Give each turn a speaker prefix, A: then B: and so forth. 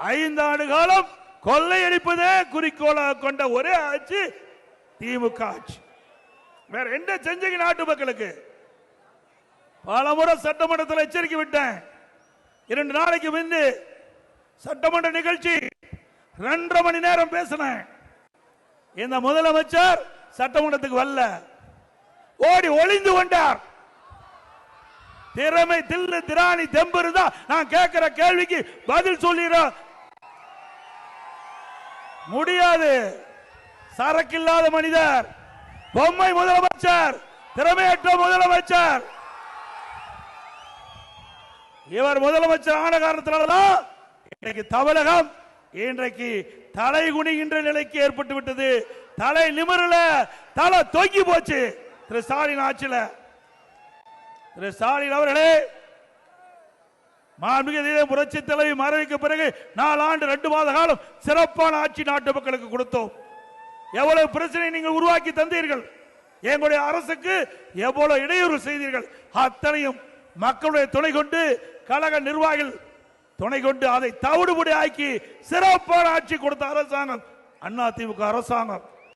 A: 5 ஆண்டு காலம் கொள்ளையடிப்பதே குறிக்கோளாக கொண்ட ஒரே ஆட்சி திமுக ஆட்சி. வேற என்ன செஞ்சீங்க நாட்டு மக்களுக்கு? பல முறை சட்டமன்றத்தில் எச்சரிக்கை விட்டேன். 2 நாளைக்கு முன்பு சட்டமன்ற நிகழ்ச்சி 2.5 மணி நேரம் பேசினேன். இந்த முதலமைச்சர் சட்டமன்றத்துக்கு வரல, ஓடி ஒளிந்து கொண்டார். திறமை தில்லு திராணி தெம்பு இருந்தா நான் கேட்கிற கேள்விக்கு பதில் சொல்லிட முடியாது. சரக்கில்லாத மனிதர், பொம்மை முதலமைச்சர், திறமையற்ற முதலமைச்சர். இவர் முதலமைச்சர் ஆன காரணத்தினால்தான் இன்றைக்கு தமிழகம் இன்றைக்கு தலை குனிகின்ற நிலைக்கு ஏற்பட்டு விட்டது. தலை நிமிரல, தலை தொங்கி போச்சு. திரு ஸ்டாலின் ஆட்சியில. திரு ஸ்டாலின் அவர்களே, மாண்புமிகு புரட்சி தலைவி மறைவுக்கு பிறகு 4 ஆண்டு 2 மாத காலம் சிறப்பான ஆட்சி நாட்டு மக்களுக்கு கொடுத்தோம். எவ்வளவு பிரச்சனை நீங்கள் உருவாக்கி தந்தீர்கள், எங்களுடைய அரசுக்கு எவ்வளவு இடையூறு செய்தீர்கள், அத்தனையும் மக்களுடைய துணை கொண்டு, கழக நிர்வாகிகள் துணை கொண்டு அதை தவிடுபடி ஆக்கி சிறப்பான ஆட்சி கொடுத்த அரசாங்கம் அதிமுக அரசாங்கம்.